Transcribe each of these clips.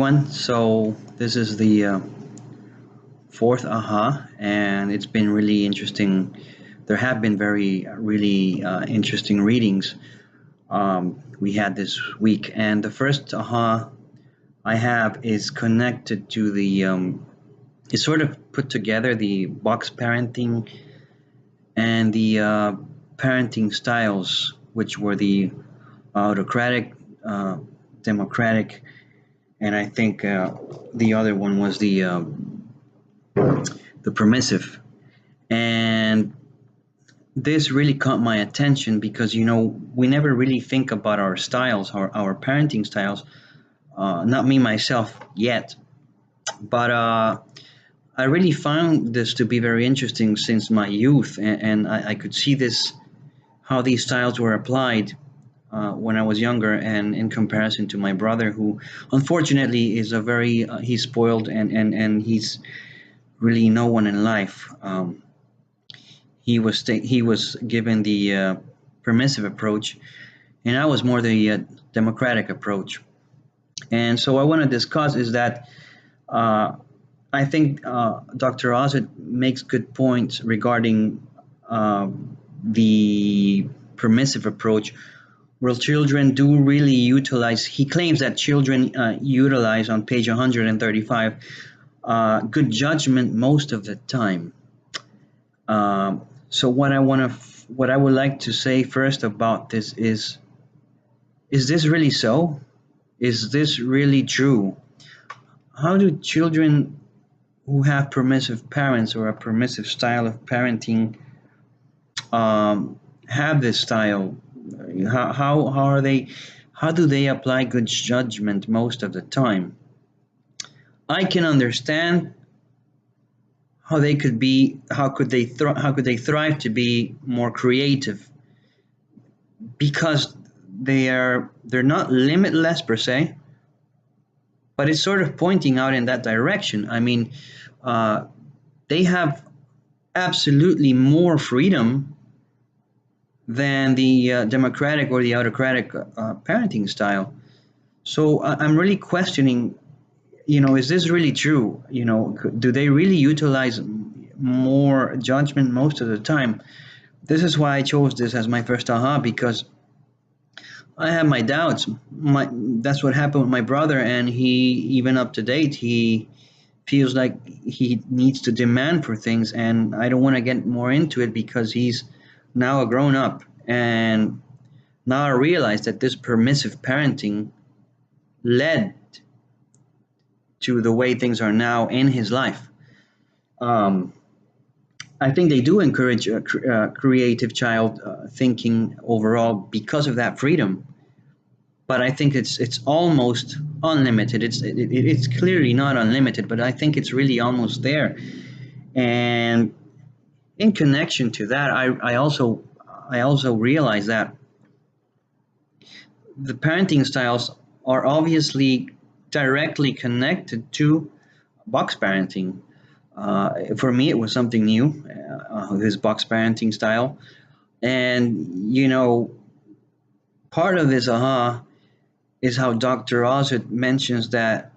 everyone. So this is the fourth AHA, and it's been really interesting. There have been really interesting readings we had this week, and the first AHA I have is connected to it sort of put together the box parenting and the parenting styles, which were the autocratic, democratic, and I think the other one was the permissive. And this really caught my attention because we never really think about our styles, our parenting styles. Not me myself yet, but I really found this to be very interesting since my youth, and I could see this how these styles were applied when I was younger, and in comparison to my brother, who unfortunately is a very he's spoiled and he's really no one in life. He was given the permissive approach, and I was more the democratic approach. And so I want to discuss is that I think Dr. Ozit makes good points regarding the permissive approach, where children do really utilize. He claims that children utilize on page 135 good judgment most of the time. So what I would like to say first about this is this really so? Is this really true? How do children who have permissive parents or a permissive style of parenting have this style? How are they? How do they apply good judgment most of the time? I can understand how they could be. How could they thrive to be more creative? Because they're not limitless per se, but it's sort of pointing out in that direction. I mean, they have absolutely more freedom than the democratic or the autocratic parenting style. So I'm really questioning, is this really true? Do they really utilize more judgment most of the time? This is why I chose this as my first aha, because I have my doubts. That's what happened with my brother, and he, even up to date, he feels like he needs to demand for things, and I don't want to get more into it because he's now a grown up, and now I realize that this permissive parenting led to the way things are now in his life. I think they do encourage creative child thinking overall because of that freedom, but I think it's almost unlimited. It's clearly not unlimited, but I think it's really almost there. And in connection to that, I also realize that the parenting styles are obviously directly connected to box parenting. For me, it was something new, this box parenting style. And, part of this aha is how Dr. Ozit mentions that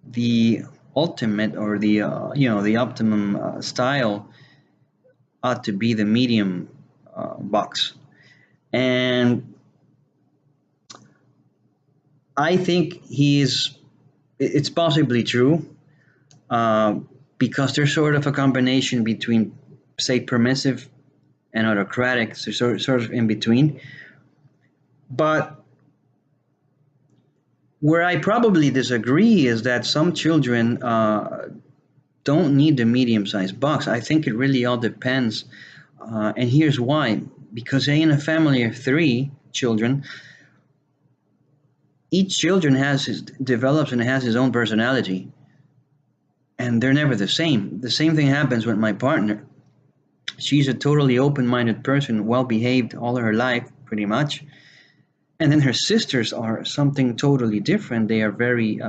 the ultimate or the optimum style ought to be the medium box. And I think it's possibly true, because there's sort of a combination between, say, permissive and autocratic, so sort of in between. But where I probably disagree is that some children don't need the medium-sized box. I think it really all depends, and here's why. Because in a family of three children, each children develops and has his own personality, and they're never the same. The same thing happens with my partner. She's a totally open-minded person, well-behaved all her life, pretty much. And then her sisters are something totally different. They are very,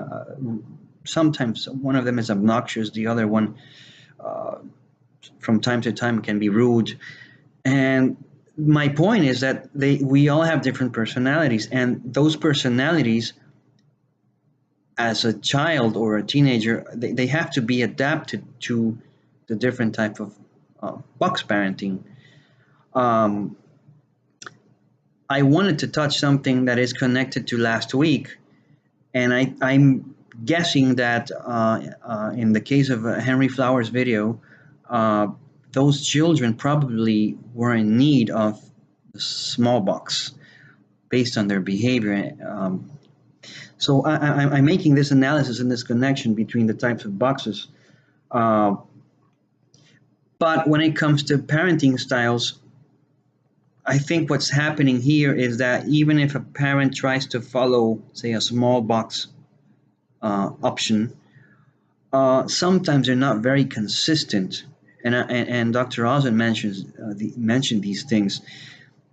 sometimes one of them is obnoxious, the other one, from time to time, can be rude. And my point is that we all have different personalities, and those personalities as a child or a teenager, they have to be adapted to the different type of box parenting. Um, I wanted to touch something that is connected to last week, and I'm guessing that in the case of Henry Flowers' video, uh, those children probably were in need of a small box based on their behavior. So I'm making this analysis and this connection between the types of boxes. Uh, but when it comes to parenting styles, I think what's happening here is that even if a parent tries to follow, say, a small box option, sometimes they're not very consistent. And Dr. Ozan mentioned these things,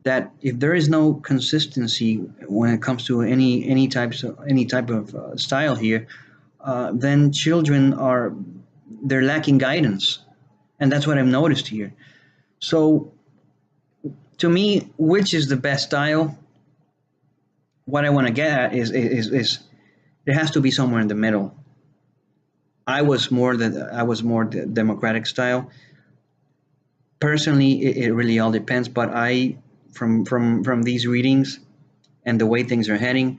that if there is no consistency when it comes to any type of style here, then children they're lacking guidance, and that's what I've noticed here. So to me, which is the best style? What I want to get at is there has to be somewhere in the middle. I was more the democratic style. Personally, it really all depends. But from these readings and the way things are heading,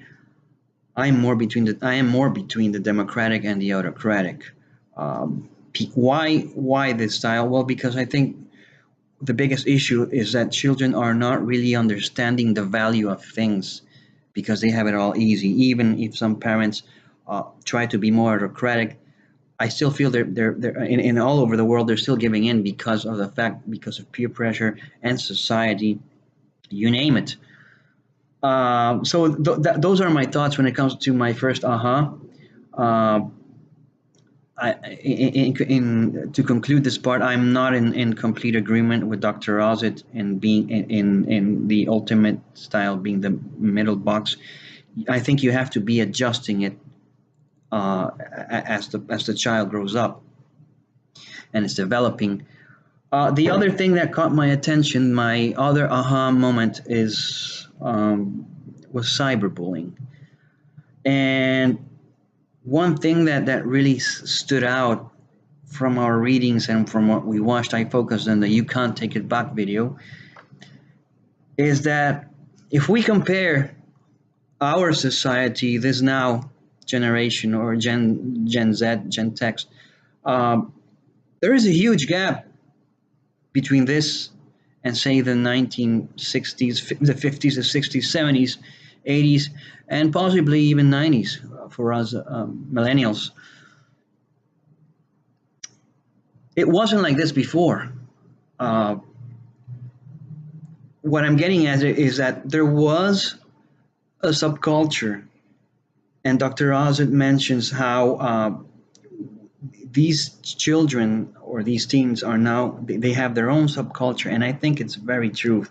I am more between the democratic and the autocratic. Why this style? Well, because I think the biggest issue is that children are not really understanding the value of things because they have it all easy. Even if some parents try to be more autocratic, I still feel they're in all over the world, they're still giving in because of peer pressure and society, you name it. So those are my thoughts when it comes to my first aha. Uh, to conclude this part, I'm not in complete agreement with Dr. Ozit in being in the ultimate style being the middle box. I think you have to be adjusting it as the child grows up and is developing. The other thing that caught my attention, my other aha moment, was cyberbullying. And one thing that really stood out from our readings and from what we watched, I focused on the "You Can't Take It Back" video, is that if we compare our society, this now generation or Gen Z, Gen X, um, there is a huge gap between this and say the 1960s, the 50s, the 60s, 70s, 80s, and possibly even 90s for us millennials. It wasn't like this before. Uh, what I'm getting at is that there was a subculture, and Dr. Ozit mentions how these children or these teens are now they have their own subculture, and I think it's very true.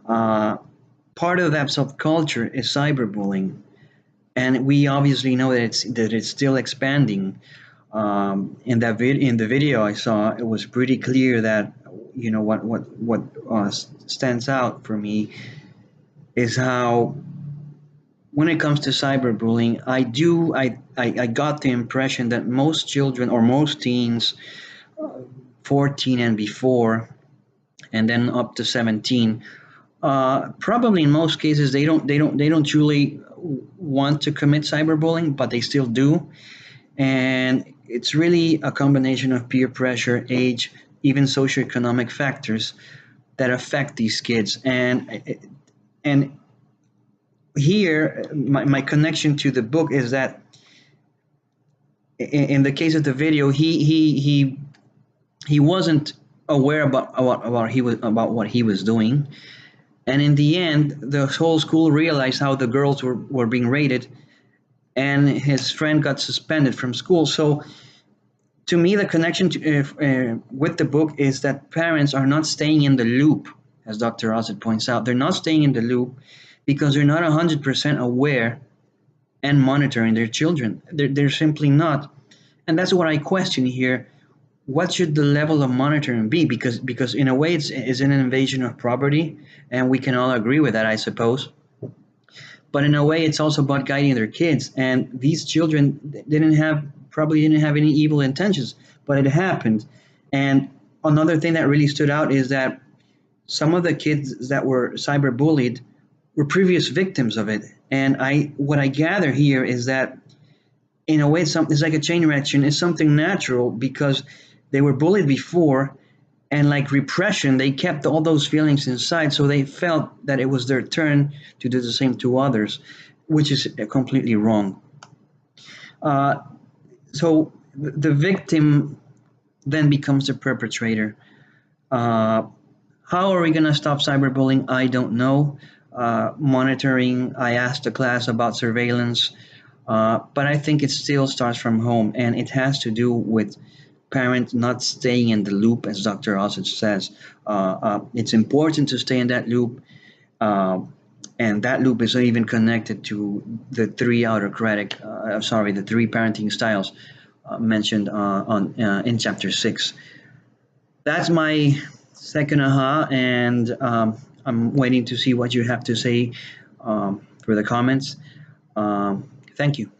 Uh, Part of that subculture is cyberbullying, and we obviously know that it's still expanding. In the video I saw, it was pretty clear that what stands out for me is how when it comes to cyberbullying, I got the impression that most children or most teens, 14 and before, and then up to 17, probably in most cases they don't truly want to commit cyberbullying, but they still do, and it's really a combination of peer pressure, age, even socioeconomic factors that affect these kids. And here my connection to the book is that in the case of the video, he wasn't aware about what he was doing, and in the end the whole school realized how the girls were being rated, and his friend got suspended from school. So to me, the connection with the book is that parents are not staying in the loop, as Dr. Ozit points out. They're not staying in the loop because they're not 100% aware and monitoring their children. They're simply not. And that's what I question here. What should the level of monitoring be? Because in a way, it's an invasion of property, and we can all agree with that, I suppose. but in a way it's also about guiding their kids. And these children probably didn't have any evil intentions, but it happened. And another thing that really stood out is that some of the kids that were cyberbullied were previous victims of it. And what I gather here is that in a way it's like a chain reaction. It's something natural because they were bullied before, and like repression, they kept all those feelings inside, so they felt that it was their turn to do the same to others, which is completely wrong. uh, so the victim then becomes the perpetrator. uh, how are we going to stop cyberbullying? I don't know. Monitoring, I asked the class about surveillance, but I think it still starts from home, and it has to do with parents not staying in the loop, as Dr. Osage says. It's important to stay in that loop, uh, and that loop is even connected to the the three parenting styles mentioned on in chapter 6. That's my second aha, and I'm waiting to see what you have to say for the comments. Thank you.